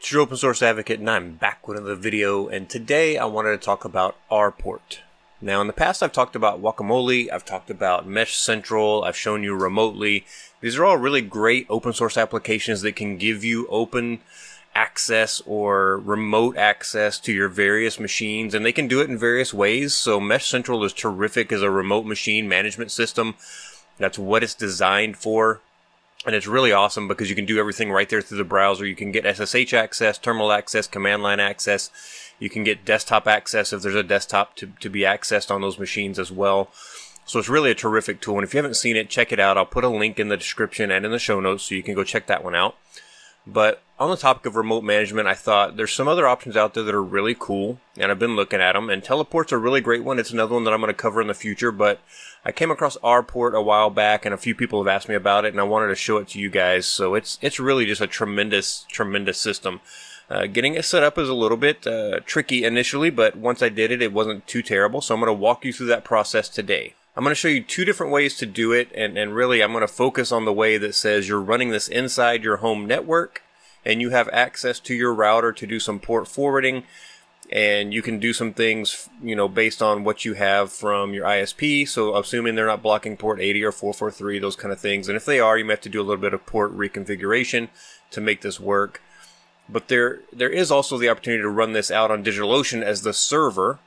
It's your open source advocate, and I'm back with another video, and today I wanted to talk about RPort. Now in the past I've talked about Guacamole, I've talked about Mesh Central, I've shown you Remotely. These are all really great open source applications that can give you open access or remote access to your various machines, and they can do it in various ways. So Mesh Central is terrific as a remote machine management system. That's what it's designed for. And it's really awesome because you can do everything right there through the browser. You can get SSH access, terminal access, command line access. You can get desktop access if there's a desktop to be accessed on those machines as well. So it's really a terrific tool. And if you haven't seen it, check it out. I'll put a link in the description and in the show notes so you can go check that one out. But on the topic of remote management, I thought there's some other options out there that are really cool, and I've been looking at them. And Teleport's a really great one. It's another one that I'm going to cover in the future, but I came across RPort a while back, and a few people have asked me about it, and I wanted to show it to you guys. So it's really just a tremendous system. Getting it set up is a little bit tricky initially, but once I did it, it wasn't too terrible. So I'm going to walk you through that process today. I'm going to show you two different ways to do it, and really I'm going to focus on the way that says you're running this inside your home network and you have access to your router to do some port forwarding, and you can do some things, you know, based on what you have from your ISP. So assuming they're not blocking port 80 or 443, those kind of things. And if they are, you may have to do a little bit of port reconfiguration to make this work. But there is also the opportunity to run this out on DigitalOcean as the server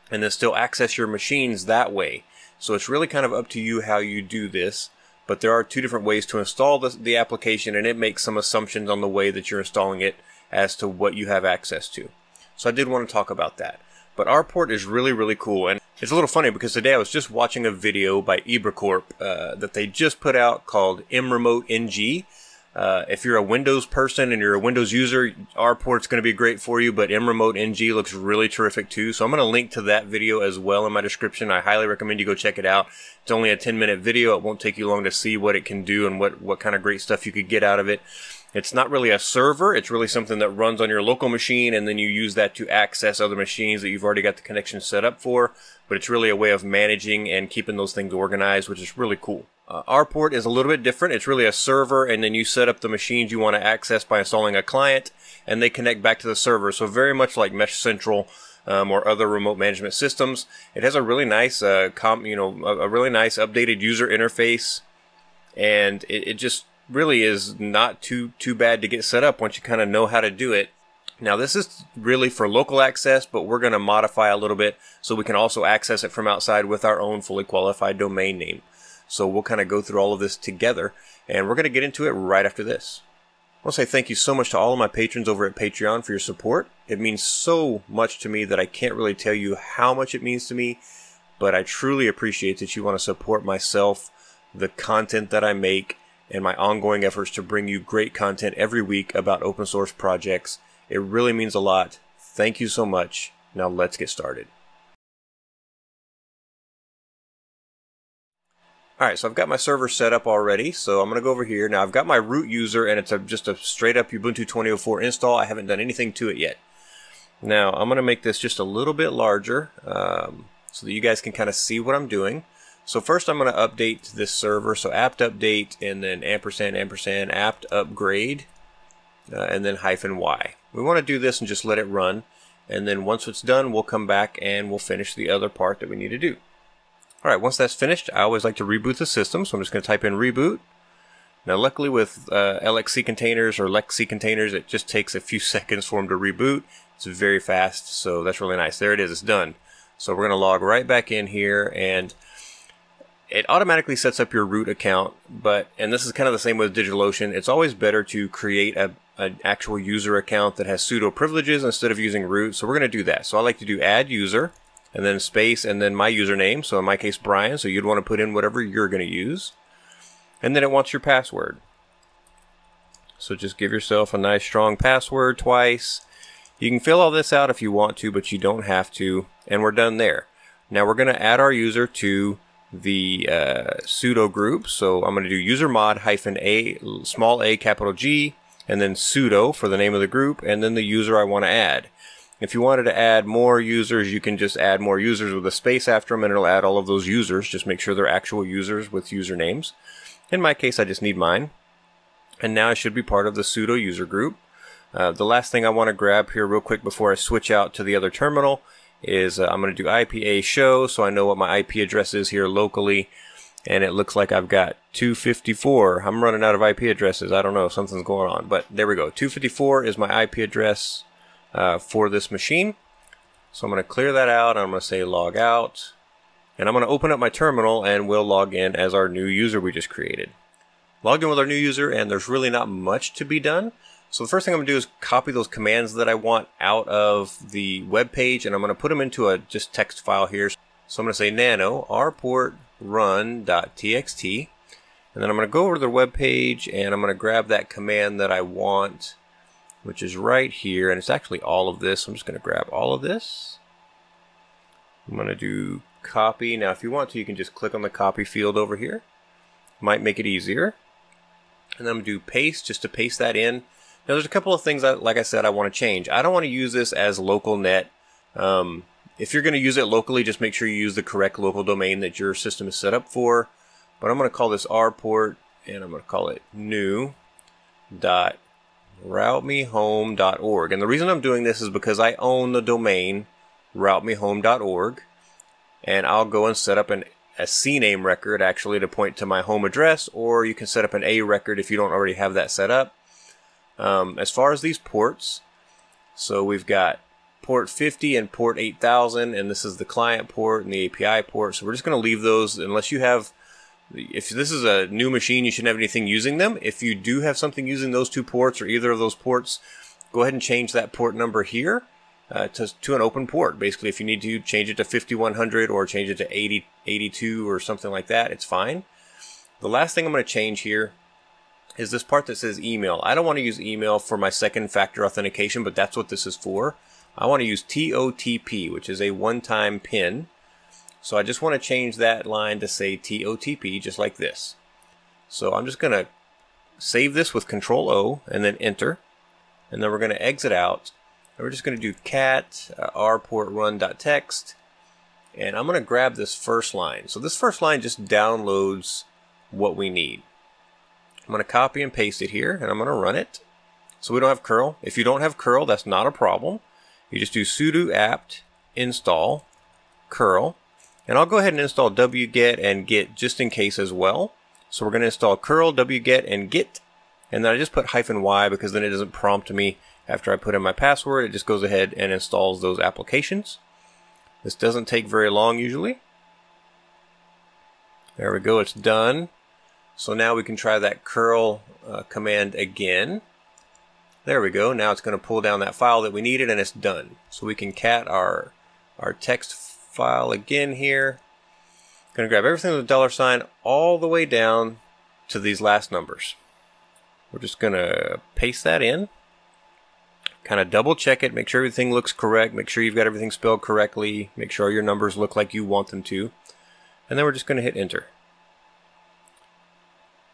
and then still access your machines that way. So it's really kind of up to you how you do this, but there are two different ways to install the application, and it makes some assumptions on the way that you're installing it as to what you have access to. So I did want to talk about that. But RPort is really cool, and it's a little funny because today I was just watching a video by Ibracorp that they just put out called mRemoteNG. If you're a Windows person and you're a Windows user, RPort's going to be great for you, but mRemoteNG looks really terrific too. So I'm going to link to that video as well in my description. I highly recommend you go check it out. It's only a 10-minute video. It won't take you long to see what it can do and what kind of great stuff you could get out of it. It's not really a server. It's really something that runs on your local machine, and then you use that to access other machines that you've already got the connection set up for. But it's really a way of managing and keeping those things organized, which is really cool. RPort is a little bit different. It's really a server, and then you set up the machines you want to access by installing a client, and they connect back to the server. So very much like Mesh Central or other remote management systems. It has a really nice, a really nice updated user interface, and it just really is not too bad to get set up once you kind of know how to do it. Now this is really for local access, but we're going to modify a little bit so we can also access it from outside with our own fully qualified domain name. So we'll kind of go through all of this together, and we're going to get into it right after this. I want to say thank you so much to all of my patrons over at Patreon for your support. It means so much to me that I can't really tell you how much it means to me, but I truly appreciate that you want to support myself, the content that I make, and my ongoing efforts to bring you great content every week about open source projects. It really means a lot. Thank you so much. Now let's get started. Alright, so I've got my server set up already, so I'm going to go over here. Now I've got my root user, and it's just a straight up Ubuntu 2004 install. I haven't done anything to it yet. Now I'm going to make this just a little bit larger so that you guys can kind of see what I'm doing. So first I'm going to update this server, so apt update and then & apt upgrade and then -y. We want to do this and just let it run, and then once it's done we'll come back and we'll finish the other part that we need to do. Alright, once that's finished, I always like to reboot the system, so I'm just going to type in reboot. Now luckily with LXC containers or LXC containers, it just takes a few seconds for them to reboot. It's very fast, so that's really nice. There it is, it's done. So we're going to log right back in here, and it automatically sets up your root account, and this is kind of the same with DigitalOcean, it's always better to create an actual user account that has sudo privileges instead of using root, so we're going to do that. So I like to do add user, and then space, and then my username, so in my case Brian, so you'd want to put in whatever you're going to use. And then it wants your password. So just give yourself a nice strong password twice. You can fill all this out if you want to, but you don't have to, and we're done there. Now we're going to add our user to the sudo group, so I'm going to do usermod -a small a capital G, and then sudo for the name of the group, and then the user I want to add. If you wanted to add more users, you can just add more users with a space after them, and it'll add all of those users. Just make sure they're actual users with usernames. In my case, I just need mine. And now I should be part of the sudo user group. The last thing I want to grab here real quick before I switch out to the other terminal is I'm going to do IPA show so I know what my IP address is here locally. And it looks like I've got 254. I'm running out of IP addresses. I don't know, something's going on. But there we go. 254 is my IP address for this machine. So I'm going to clear that out. I'm going to say log out. And I'm going to open up my terminal and we'll log in as our new user we just created. Logged in with our new user, and there's really not much to be done. So the first thing I'm going to do is copy those commands that I want out of the web page, and I'm going to put them into a just text file here. So I'm going to say nano RPort run.txt, and then I'm going to go over to the web page and I'm going to grab that command that I want, which is right here, and it's actually all of this. I'm just going to grab all of this. I'm going to do copy. Now if you want to, you can just click on the copy field over here. Might make it easier. And then I'm going to do paste just to paste that in. Now there's a couple of things that, like I said, I want to change. I don't want to use this as local net. If you're going to use it locally, just make sure you use the correct local domain that your system is set up for. But I'm going to call this RPort, and I'm going to call it new.routemehome.org. And the reason I'm doing this is because I own the domain routemehome.org, and I'll go and set up a CNAME record actually to point to my home address, or you can set up an A record if you don't already have that set up. As far as these ports, so we've got port 50 and port 8000, and this is the client port and the API port. So we're just going to leave those unless you have, if this is a new machine, you shouldn't have anything using them. If you do have something using those two ports or either of those ports, go ahead and change that port number here to an open port. Basically, if you need to change it to 5100 or change it to 8082 or something like that, it's fine. The last thing I'm going to change here is this part that says email. I don't want to use email for my second factor authentication, but that's what this is for. I want to use TOTP, which is a one-time PIN. So I just want to change that line to say TOTP, just like this. So I'm just going to save this with Control O and then enter. And then we're going to exit out. And we're just going to do cat RPort run.txt. And I'm going to grab this first line. So this first line just downloads what we need. I'm going to copy and paste it here, and I'm going to run it. So we don't have curl. If you don't have curl, that's not a problem. You just do sudo apt install curl, and I'll go ahead and install WGet and Git just in case as well. So we're going to install curl, WGet, and Git, and then I just put -y because then it doesn't prompt me after I put in my password. It just goes ahead and installs those applications. This doesn't take very long usually. There we go, it's done. So now we can try that curl command again. There we go. Now it's going to pull down that file that we needed, and it's done. So we can cat our text file again here. Going to grab everything with a $sign all the way down to these last numbers. We're just going to paste that in. Kind of double check it, make sure everything looks correct, make sure you've got everything spelled correctly, make sure your numbers look like you want them to. And then we're just going to hit enter.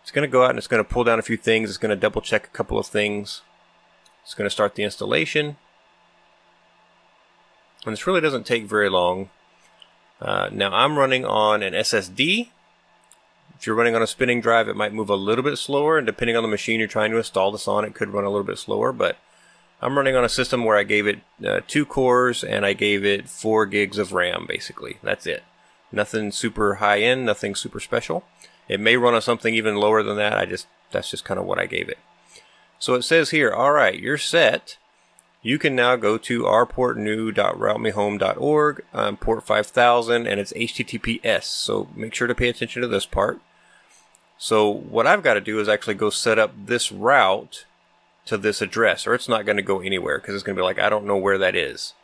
It's going to go out and it's going to pull down a few things. It's going to double check a couple of things. It's going to start the installation. And this really doesn't take very long. Now I'm running on an SSD. If you're running on a spinning drive, it might move a little bit slower, and depending on the machine you're trying to install this on, it could run a little bit slower, but I'm running on a system where I gave it 2 cores and I gave it 4 gigs of RAM, basically. That's it. Nothing super high-end, nothing super special. It may run on something even lower than that. That's just kind of what I gave it. So it says here, all right, you're set. You can now go to rportnew.routemehome.org, port 5000, and it's HTTPS. So make sure to pay attention to this part. So what I've got to do is actually go set up this route to this address, or it's not going to go anywhere because it's going to be like, I don't know where that is.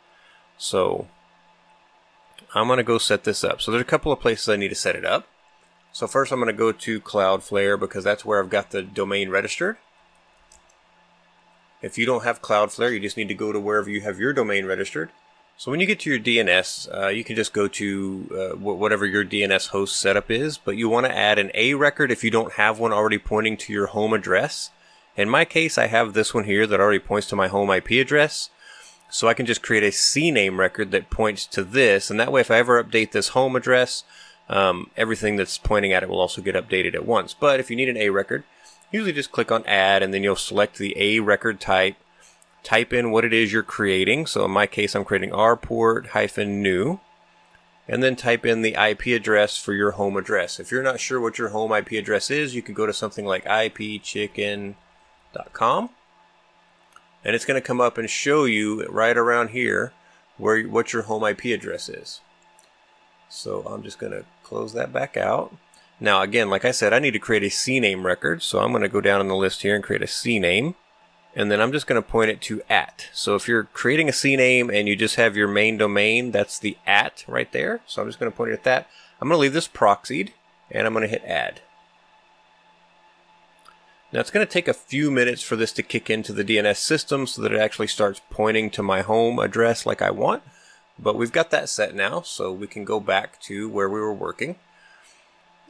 So I'm going to go set this up. So there's a couple of places I need to set it up. So first I'm going to go to Cloudflare because that's where I've got the domain registered. If you don't have Cloudflare, you just need to go to wherever you have your domain registered. So when you get to your DNS, you can just go to whatever your DNS host setup is, but you want to add an A record if you don't have one already pointing to your home address. In my case, I have this one here that already points to my home IP address. So I can just create a CNAME record that points to this, and that way if I ever update this home address, everything that's pointing at it will also get updated at once. But if you need an A record, usually just click on add, and then you'll select the A record type, type in what it is you're creating. So in my case, I'm creating RPort-new, and then type in the IP address for your home address. If you're not sure what your home IP address is, you can go to something like ipchicken.com, and it's going to come up and show you right around here what your home IP address is. So I'm just going to close that back out. Now again, like I said, I need to create a CNAME record, so I'm going to go down on the list here and create a CNAME, and then I'm just going to point it to @ So if you're creating a CNAME and you just have your main domain, that's the @ right there. So I'm just going to point it at that. I'm going to leave this proxied, and I'm going to hit add. Now it's going to take a few minutes for this to kick into the DNS system so that it actually starts pointing to my home address like I want. But we've got that set now, so we can go back to where we were working.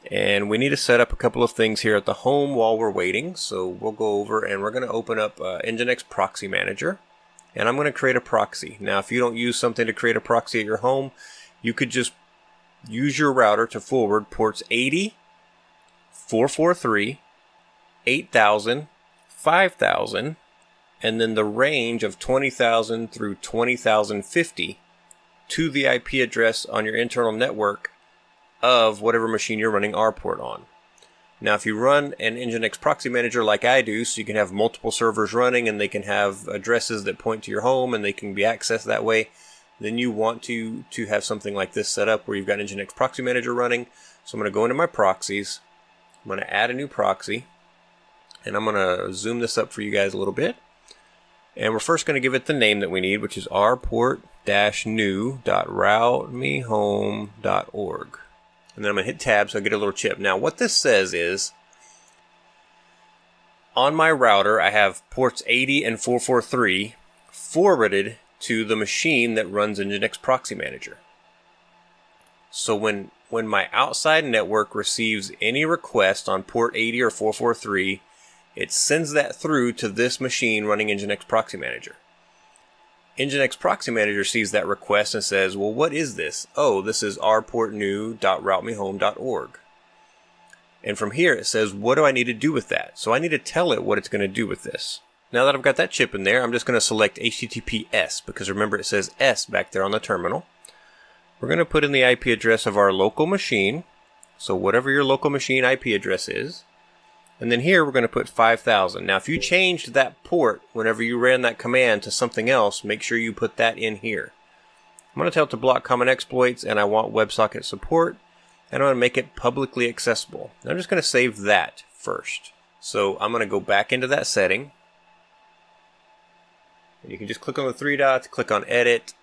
And we need to set up a couple of things here at the home while we're waiting. So we'll go over and we're going to open up Nginx Proxy Manager. And I'm going to create a proxy. Now if you don't use something to create a proxy at your home, you could just use your router to forward ports 80, 443, 8000, 5000, and then the range of 20,000 through 20,050 to the IP address on your internal network of whatever machine you're running RPort on. Now if you run an Nginx Proxy Manager like I do, so you can have multiple servers running and they can have addresses that point to your home and they can be accessed that way, then you want to have something like this set up where you've got Nginx Proxy Manager running. So I'm going to go into my proxies, I'm going to add a new proxy, and I'm going to zoom this up for you guys a little bit. And we're first going to give it the name that we need, which is rport-new.routemehome.org. And then I'm going to hit tab so I get a little chip. Now what this says is, on my router I have ports 80 and 443 forwarded to the machine that runs Nginx Proxy Manager. So when my outside network receives any request on port 80 or 443, it sends that through to this machine running Nginx Proxy Manager. Nginx Proxy Manager sees that request and says, well, what is this? Oh, this is rportnew.routemehome.org. And from here it says, what do I need to do with that? So I need to tell it what it's going to do with this. Now that I've got that chip in there, I'm just going to select HTTPS, because remember it says S back there on the terminal. We're going to put in the IP address of our local machine, so whatever your local machine IP address is. And then here we're going to put 5000. Now if you changed that port whenever you ran that command to something else, make sure you put that in here. I'm going to tell it to block common exploits, and I want WebSocket support, and I'm going to make it publicly accessible. I'm just going to save that first. So I'm going to go back into that setting. And you can just click on the three dots, click on edit,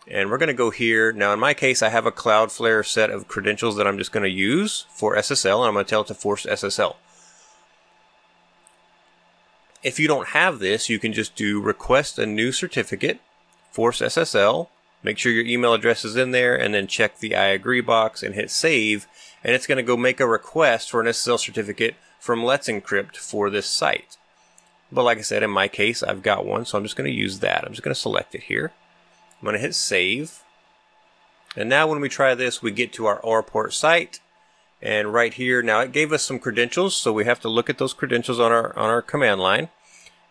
and we're going to go here. Now in my case I have a Cloudflare set of credentials that I'm just going to use for SSL, and I'm going to tell it to force SSL. If you don't have this, you can just do request a new certificate, force SSL, make sure your email address is in there, and then check the I agree box and hit save, and it's going to go make a request for an SSL certificate from Let's Encrypt for this site. But like I said, in my case, I've got one, so I'm just going to use that. I'm just going to select it here. I'm going to hit save. And now when we try this, we get to our RPort site. And right here, now it gave us some credentials, so we have to look at those credentials on our command line.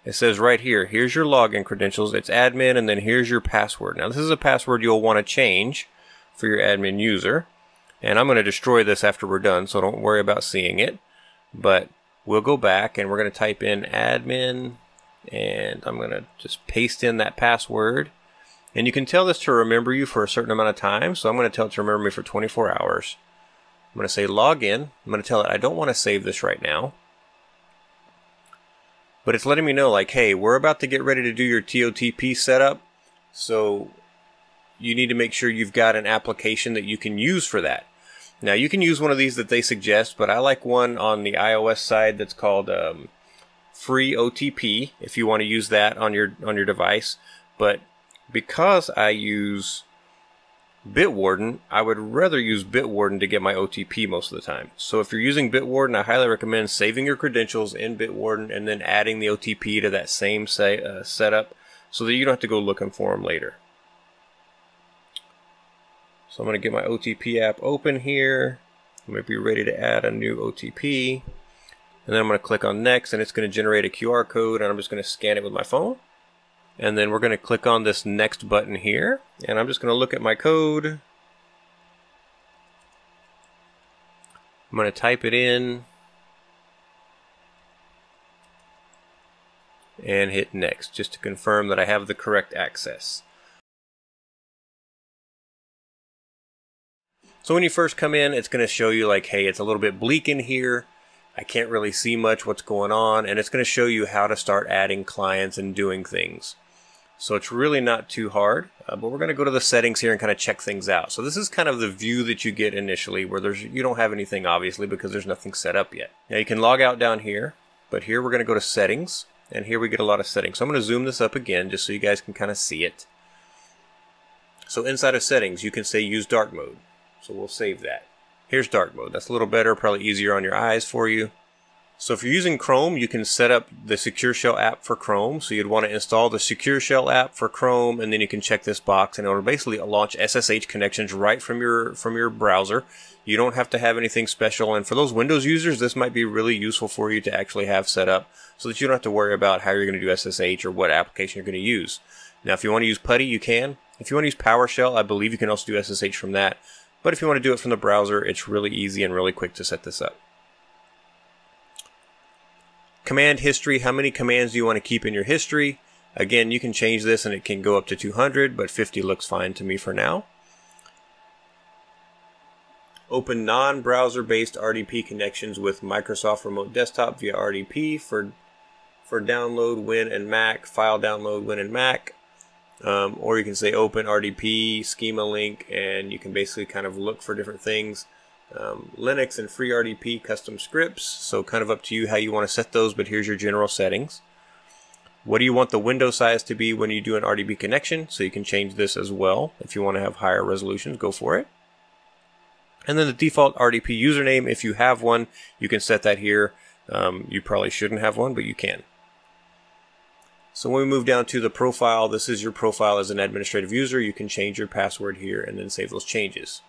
It says right here, here's your login credentials, it's admin, and then here's your password. Now this is a password you'll want to change for your admin user. And I'm going to destroy this after we're done, so don't worry about seeing it. But we'll go back and we're going to type in admin, and I'm going to just paste in that password. And you can tell this to remember you for a certain amount of time, so I'm going to tell it to remember me for 24 hours. I'm going to say login. I'm going to tell it I don't want to save this right now. But it's letting me know, like, hey, we're about to get ready to do your TOTP setup, so you need to make sure you've got an application that you can use for that. Now you can use one of these that they suggest, but I like one on the iOS side that's called Free OTP if you want to use that on your device. But because I use Bitwarden, I would rather use Bitwarden to get my OTP most of the time. So if you're using Bitwarden, I highly recommend saving your credentials in Bitwarden and then adding the OTP to that same setup so that you don't have to go looking for them later. So I'm going to get my OTP app open here. I'm going to be ready to add a new OTP. And then I'm going to click on next, and it's going to generate a QR code, and I'm just going to scan it with my phone. And then we're going to click on this next button here, and I'm just going to look at my code. I'm going to type it in and hit next just to confirm that I have the correct access. So when you first come in, it's going to show you like, hey, it's a little bit bleak in here. I can't really see much what's going on, and it's going to show you how to start adding clients and doing things. So it's really not too hard, but we're going to go to the settings here and kind of check things out. So this is kind of the view that you get initially, where you don't have anything obviously because there's nothing set up yet. Now you can log out down here, but here we're going to go to settings, and here we get a lot of settings. So I'm going to zoom this up again just so you guys can kind of see it. So inside of settings, you can say use dark mode. So we'll save that. Here's dark mode. That's a little better, probably easier on your eyes for you. So if you're using Chrome, you can set up the Secure Shell app for Chrome. So you'd want to install the Secure Shell app for Chrome, and then you can check this box, and it'll basically launch SSH connections right from your browser. You don't have to have anything special, and for those Windows users, this might be really useful for you to actually have set up so that you don't have to worry about how you're going to do SSH or what application you're going to use. Now, if you want to use PuTTY, you can. If you want to use PowerShell, I believe you can also do SSH from that. But if you want to do it from the browser, it's really easy and really quick to set this up. Command history, how many commands do you want to keep in your history? Again, you can change this and it can go up to 200, but 50 looks fine to me for now. Open non-browser based RDP connections with Microsoft Remote Desktop via RDP for download Win and Mac, file download Win and Mac. Or you can say open RDP, schema link, and you can basically kind of look for different things. Linux and free RDP custom scripts, so kind of up to you how you want to set those, but here's your general settings. What do you want the window size to be when you do an RDP connection? So you can change this as well. If you want to have higher resolutions, go for it. And then the default RDP username, if you have one, you can set that here. You probably shouldn't have one, but you can. So when we move down to the profile, this is your profile as an administrative user. You can change your password here and then save those changes.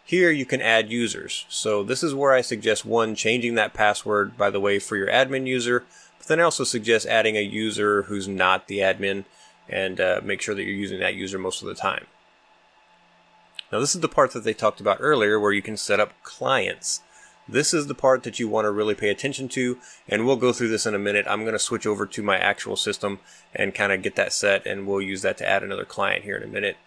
Here you can add users. So this is where I suggest one, changing that password, by the way, for your admin user. But then I also suggest adding a user who's not the admin, and make sure that you're using that user most of the time. Now this is the part that they talked about earlier where you can set up clients. This is the part that you want to really pay attention to, and we'll go through this in a minute. I'm going to switch over to my actual system and kind of get that set, and we'll use that to add another client here in a minute.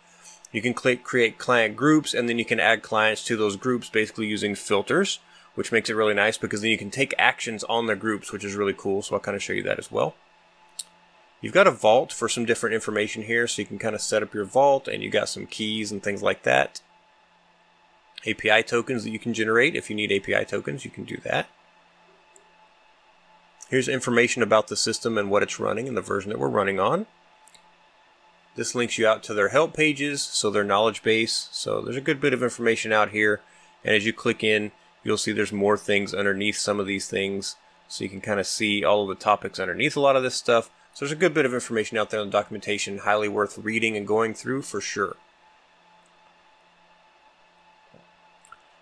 You can create client groups, and then you can add clients to those groups basically using filters, which makes it really nice because then you can take actions on the groups, which is really cool. So I'll kind of show you that as well. You've got a vault for some different information here, so you can kind of set up your vault, and you got some keys and things like that. API tokens that you can generate. If you need API tokens, you can do that. Here's information about the system and what it's running and the version that we're running on. This links you out to their help pages, so their knowledge base. So there's a good bit of information out here. And as you click in, you'll see there's more things underneath some of these things. So you can kind of see all of the topics underneath a lot of this stuff. So there's a good bit of information out there in the documentation, highly worth reading and going through for sure.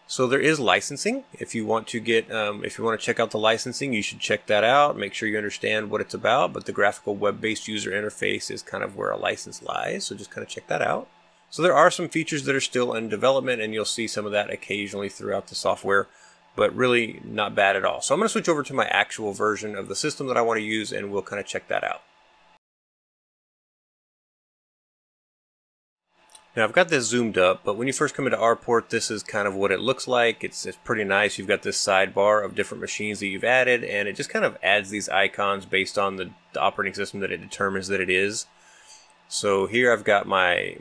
So there is licensing. If you want to check out the licensing, you should check that out. Make sure you understand what it's about. But the graphical web-based user interface is kind of where a license lies. So just kind of check that out. So there are some features that are still in development, and you'll see some of that occasionally throughout the software, but really not bad at all. So I'm going to switch over to my actual version of the system that I want to use, and we'll kind of check that out. Now I've got this zoomed up, but when you first come into RPort, this is kind of what it looks like. It's pretty nice. You've got this sidebar of different machines that you've added, and it just kind of adds these icons based on the operating system that it determines that it is. So here I've got my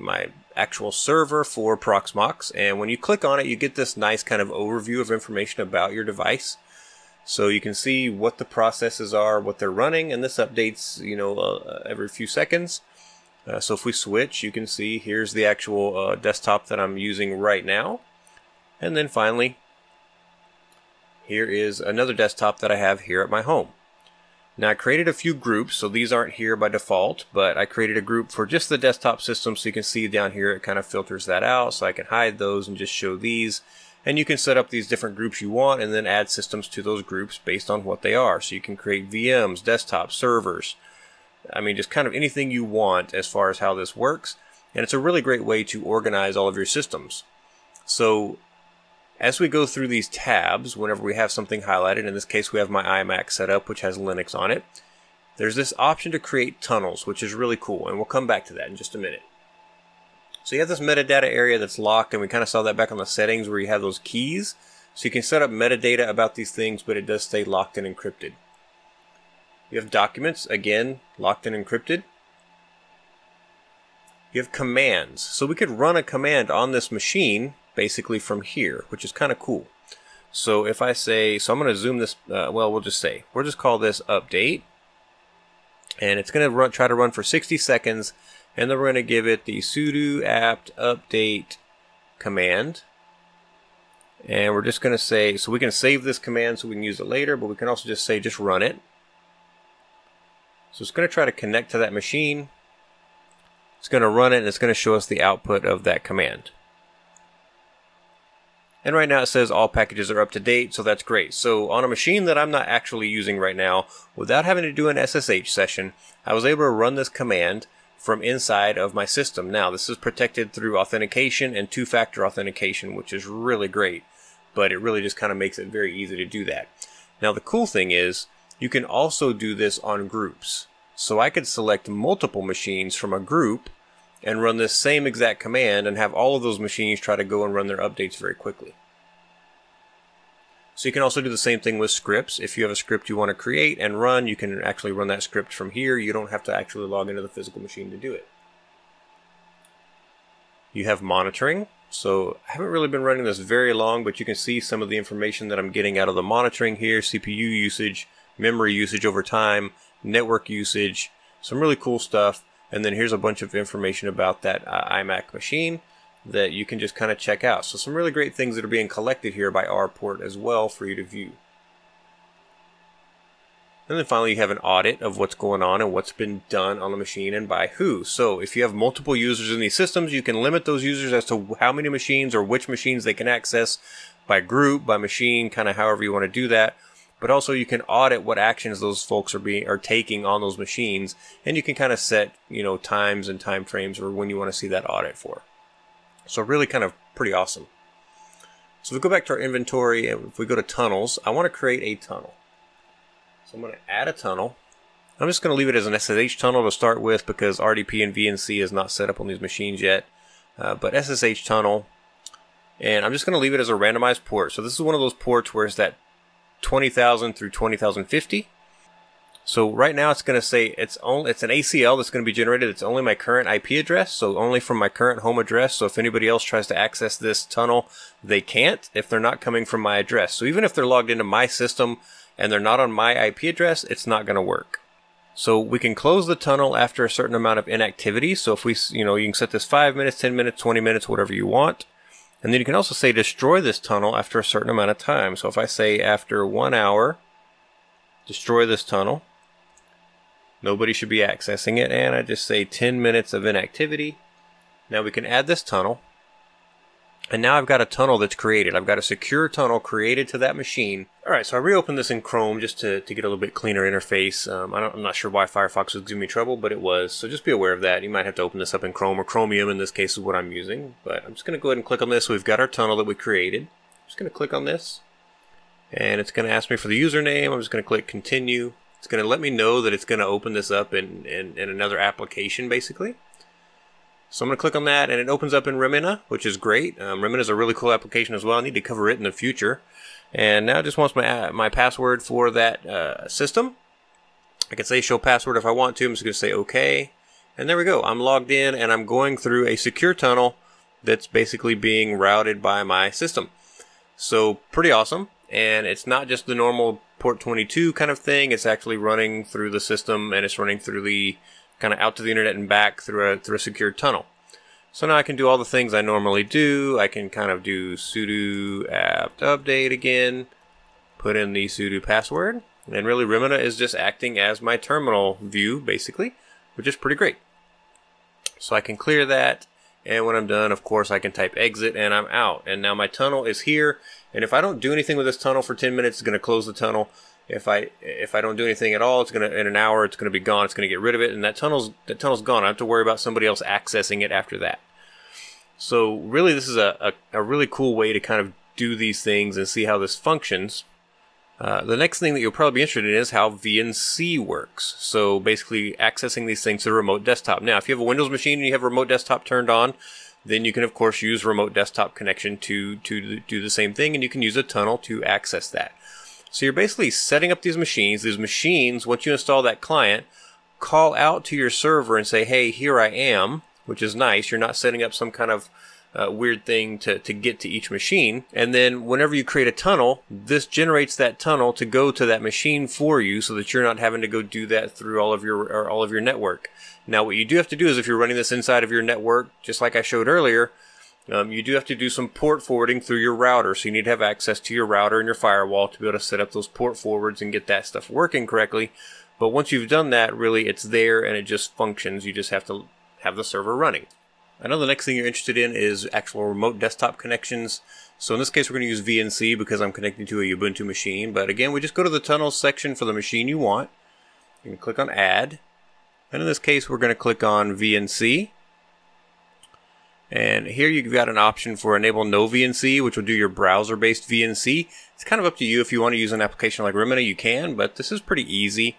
actual server for Proxmox, and when you click on it, you get this nice kind of overview of information about your device. So you can see what the processes are, what they're running, and this updates, every few seconds. So if we switch, you can see here's the actual desktop that I'm using right now. And then finally, here is another desktop that I have here at my home. Now I created a few groups, so these aren't here by default, but I created a group for just the desktop system, so you can see down here it kind of filters that out, so I can hide those and just show these. And you can set up these different groups you want and then add systems to those groups based on what they are. So you can create VMs, desktop servers, I mean, just kind of anything you want as far as how this works. And it's a really great way to organize all of your systems. So as we go through these tabs, whenever we have something highlighted, in this case we have my iMac set up, which has Linux on it, there's this option to create tunnels, which is really cool, and we'll come back to that in just a minute. So you have this metadata area that's locked, and we kind of saw that back on the settings where you have those keys. So you can set up metadata about these things, but it does stay locked and encrypted. You have documents, again, locked and encrypted. You have commands. So we could run a command on this machine, basically from here, which is kind of cool. So if I say, so I'm going to zoom this, we'll just call this update. And it's going to try to run for 60 seconds. And then we're going to give it the sudo apt update command. And we're just going to say, so we can save this command so we can use it later, but we can also just say, just run it. So it's going to try to connect to that machine. It's going to run it, and it's going to show us the output of that command. And right now it says all packages are up to date, so that's great. So on a machine that I'm not actually using right now, without having to do an SSH session, I was able to run this command from inside of my system. Now, this is protected through authentication and two-factor authentication, which is really great, but it really just kind of makes it very easy to do that. Now, the cool thing is you can also do this on groups. So I could select multiple machines from a group and run this same exact command and have all of those machines try to go and run their updates very quickly. So you can also do the same thing with scripts. If you have a script you want to create and run, you can actually run that script from here. You don't have to actually log into the physical machine to do it. You have monitoring. So I haven't really been running this very long, but you can see some of the information that I'm getting out of the monitoring here. CPU usage, memory usage over time, network usage, some really cool stuff. And then here's a bunch of information about that iMac machine that you can just kind of check out. So some really great things that are being collected here by RPort as well for you to view. And then finally you have an audit of what's going on and what's been done on the machine and by who. So if you have multiple users in these systems, you can limit those users as to how many machines or which machines they can access by group, by machine, kind of however you want to do that. But also you can audit what actions those folks are taking on those machines, and you can kind of set, times and time frames or when you want to see that audit for. So really kind of pretty awesome. So if we go back to our inventory and if we go to tunnels, I want to create a tunnel. So I'm going to add a tunnel. I'm just going to leave it as an SSH tunnel to start with because RDP and VNC is not set up on these machines yet. But SSH tunnel, and I'm just going to leave it as a randomized port. So this is one of those ports where it's that 20,000 through 20,050. So right now it's going to say it's an ACL that's going to be generated. It's only my current IP address, so only from my current home address. So if anybody else tries to access this tunnel, they can't if they're not coming from my address. So even if they're logged into my system and they're not on my IP address, it's not going to work. So we can close the tunnel after a certain amount of inactivity. So if we, you can set this 5 minutes, 10 minutes, 20 minutes, whatever you want. And then you can also say destroy this tunnel after a certain amount of time. So if I say after 1 hour, destroy this tunnel, nobody should be accessing it. And I just say 10 minutes of inactivity. Now we can add this tunnel. And now I've got a tunnel that's created. I've got a secure tunnel created to that machine. All right, so I reopened this in Chrome just to get a little bit cleaner interface. I'm not sure why Firefox was giving me trouble, but it was. So just be aware of that. You might have to open this up in Chrome, or Chromium in this case is what I'm using. But I'm just going to go ahead and click on this. So we've got our tunnel that we created. I'm just going to click on this. And it's going to ask me for the username. I'm just going to click continue. It's going to let me know that it's going to open this up in another application, basically. So I'm going to click on that, and it opens up in Remina, which is great. Remina is a really cool application as well. I need to cover it in the future. And now it just wants my password for that system. I can say show password if I want to. I'm just going to say OK. And there we go. I'm logged in, and I'm going through a secure tunnel that's basically being routed by my system. So pretty awesome. And it's not just the normal port 22 kind of thing. It's actually running through the system, and it's running through the kind of out to the internet and back through a secured tunnel. So now I can do all the things I normally do. I can kind of do sudo apt update again, put in the sudo password, and really Remina is just acting as my terminal view basically, which is pretty great. So I can clear that, and when I'm done, of course, I can type exit and I'm out. And now my tunnel is here, and if I don't do anything with this tunnel for 10 minutes, it's going to close the tunnel. If I don't do anything at all, it's gonna, in an hour, it's gonna be gone. It's gonna get rid of it, and that tunnel's gone. I have to worry about somebody else accessing it after that. So really, this is a really cool way to kind of do these things and see how this functions. The next thing that you'll probably be interested in is how VNC works. So basically accessing these things to the remote desktop. Now, if you have a Windows machine and you have remote desktop turned on, then you can of course use remote desktop connection to do the same thing, and you can use a tunnel to access that. So you're basically setting up these machines. These machines, once you install that client, call out to your server and say, hey, here I am, which is nice. You're not setting up some kind of weird thing to get to each machine. And then whenever you create a tunnel, this generates that tunnel to go to that machine for you, so that you're not having to go do that through all of your network. Now what you do have to do is, if you're running this inside of your network, just like I showed earlier, you do have to do some port forwarding through your router. So you need to have access to your router and your firewall to be able to set up those port forwards and get that stuff working correctly. But once you've done that, really it's there and it just functions. You just have to have the server running. I know the next thing you're interested in is actual remote desktop connections. So in this case, we're going to use VNC because I'm connecting to a Ubuntu machine. But again, we just go to the tunnels section for the machine you want. You can click on Add. And in this case, we're going to click on VNC. And here you've got an option for Enable No VNC, which will do your browser-based VNC. It's kind of up to you. If you want to use an application like Remedy, you can, but this is pretty easy.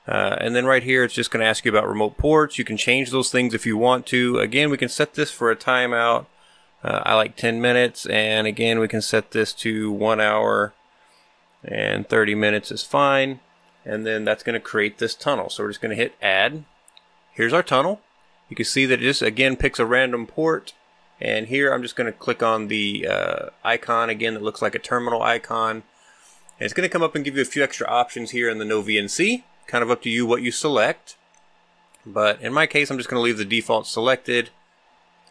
And then right here, it's just going to ask you about remote ports. You can change those things if you want to. Again, we can set this for a timeout. I like 10 minutes. And again, we can set this to 1 hour, and 30 minutes is fine. And then that's going to create this tunnel. So we're just going to hit Add. Here's our tunnel. You can see that it just, again, picks a random port. And here I'm just going to click on the icon again that looks like a terminal icon. And it's going to come up and give you a few extra options here in the No VNC. Kind of up to you what you select. But in my case, I'm just going to leave the default selected.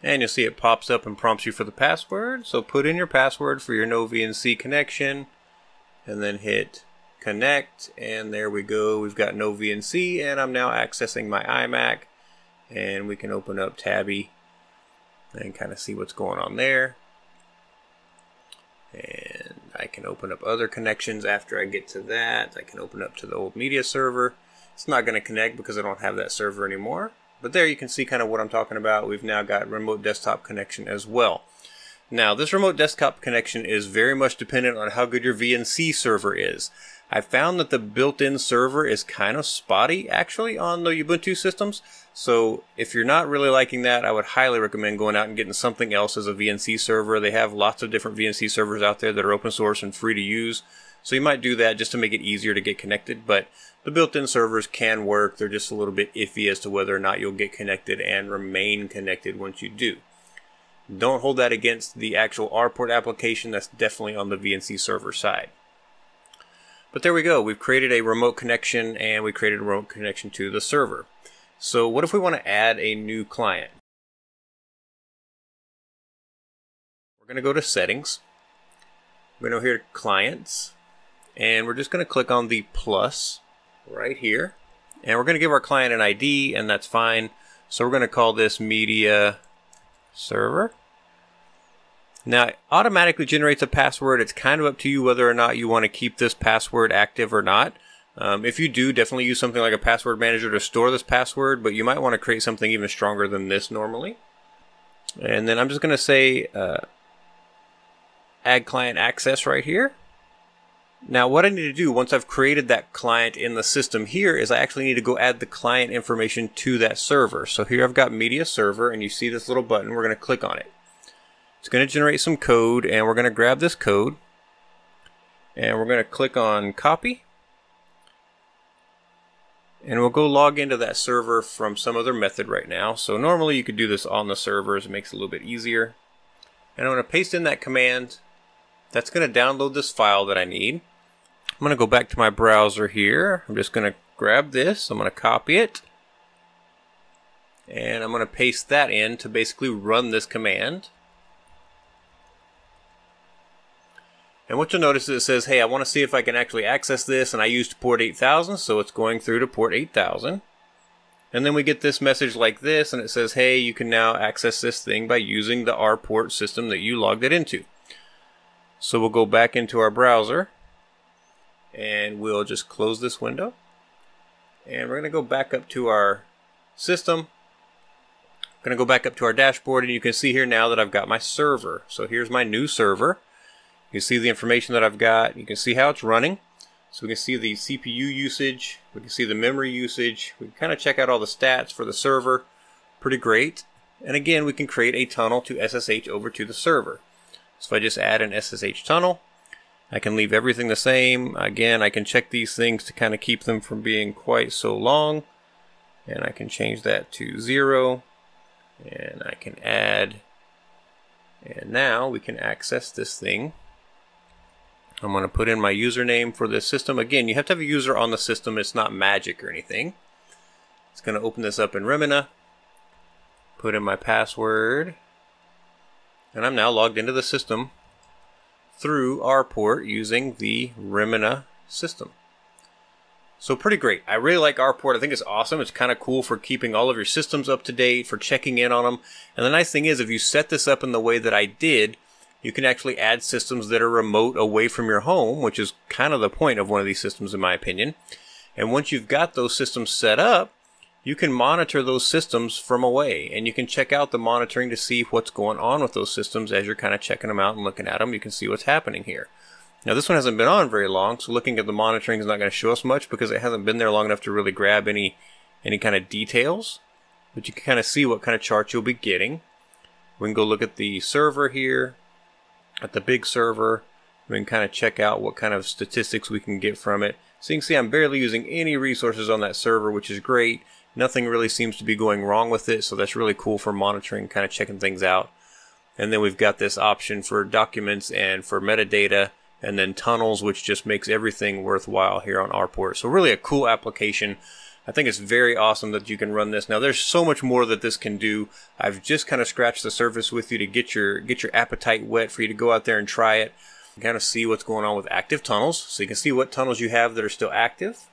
And you'll see it pops up and prompts you for the password. So put in your password for your No VNC connection. And then hit Connect. And there we go. We've got No VNC. And I'm now accessing my iMac. And we can open up Tabby and kind of see what's going on there. And I can open up other connections after I get to that. I can open up to the old media server. It's not going to connect because I don't have that server anymore. But there you can see kind of what I'm talking about. We've now got remote desktop connection as well. Now this remote desktop connection is very much dependent on how good your VNC server is. I found that the built-in server is kind of spotty actually on the Ubuntu systems. So if you're not really liking that, I would highly recommend going out and getting something else as a VNC server. They have lots of different VNC servers out there that are open source and free to use. So you might do that just to make it easier to get connected. But the built-in servers can work. They're just a little bit iffy as to whether or not you'll get connected and remain connected once you do. Don't hold that against the actual RPort application. That's definitely on the VNC server side. But there we go. We've created a remote connection and we created a remote connection to the server. So what if we want to add a new client? We're going to go to Settings. We're going to go here to Clients. And we're just going to click on the plus right here. And we're going to give our client an ID, and that's fine. So we're going to call this Media Server. Now, it automatically generates a password. It's kind of up to you whether or not you want to keep this password active or not. If you do, definitely use something like a password manager to store this password, but you might want to create something even stronger than this normally. And then I'm just going to say Add Client Access right here. Now what I need to do once I've created that client in the system here is I actually need to go add the client information to that server. So here I've got Media Server, and you see this little button. We're going to click on it. It's going to generate some code, and we're going to grab this code and we're going to click on Copy, and we'll go log into that server from some other method right now. So normally you could do this on the servers. It makes it a little bit easier. And I'm going to paste in that command. That's going to download this file that I need. I'm going to go back to my browser here. I'm just going to grab this. I'm going to copy it. And I'm going to paste that in to basically run this command. And what you'll notice is it says, hey, I want to see if I can actually access this, and I used port 8000, so it's going through to port 8000. And then we get this message like this, and it says, hey, you can now access this thing by using the RPort system that you logged it into. So we'll go back into our browser, And we'll just close this window. And we're going to go back up to our system. I'm going to go back up to our dashboard, and you can see here now that I've got my server. So here's my new server. You can see the information that I've got. You can see how it's running. So we can see the CPU usage. We can see the memory usage. We can kind of check out all the stats for the server. Pretty great. And again, we can create a tunnel to SSH over to the server. So if I just add an SSH tunnel, I can leave everything the same. Again, I can check these things to kind of keep them from being quite so long. And I can change that to 0. And I can add. And now we can access this thing. I'm going to put in my username for this system. Again, you have to have a user on the system. It's not magic or anything. It's going to open this up in Remina. Put in my password. And I'm now logged into the system through RPort using the Remina system. So pretty great. I really like RPort. I think it's awesome. It's kind of cool for keeping all of your systems up to date, for checking in on them. And the nice thing is, if you set this up in the way that I did, you can actually add systems that are remote away from your home, which is kind of the point of one of these systems in my opinion. And once you've got those systems set up, you can monitor those systems from away, and you can check out the monitoring to see what's going on with those systems as you're kind of checking them out and looking at them. You can see what's happening here. Now this one hasn't been on very long, so looking at the monitoring is not going to show us much because it hasn't been there long enough to really grab any kind of details. But you can kind of see what kind of chart you'll be getting. We can go look at the server here, at the big server. We can kind of check out what kind of statistics we can get from it. So you can see I'm barely using any resources on that server, which is great. Nothing really seems to be going wrong with it, so that's really cool for monitoring, kind of checking things out. And then we've got this option for documents and for metadata, and then tunnels, which just makes everything worthwhile here on RPort. So really a cool application. I think it's very awesome that you can run this. Now there's so much more that this can do. I've just kind of scratched the surface with you to get your appetite wet for you to go out there and try it. And kind of see what's going on with active tunnels. So you can see what tunnels you have that are still active.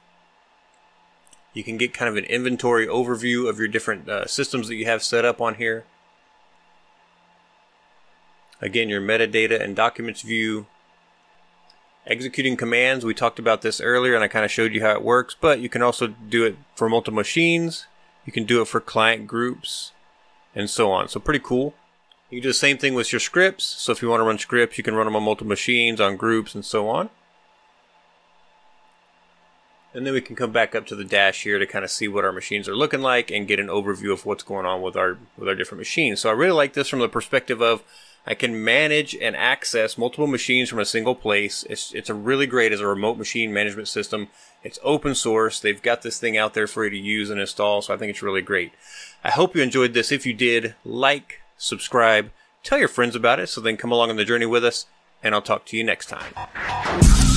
You can get kind of an inventory overview of your different systems that you have set up on here. Again, your metadata and documents view. Executing commands, we talked about this earlier and I kind of showed you how it works, but you can also do it for multiple machines. You can do it for client groups and so on. So pretty cool. You can do the same thing with your scripts. So if you want to run scripts, you can run them on multiple machines, on groups, and so on. And then we can come back up to the dash here to kind of see what our machines are looking like and get an overview of what's going on with our different machines. So I really like this from the perspective of I can manage and access multiple machines from a single place. It's a really great as a remote machine management system. It's open source. They've got this thing out there for you to use and install, so I think it's really great. I hope you enjoyed this. If you did, like, subscribe, tell your friends about it so they can come along on the journey with us, and I'll talk to you next time.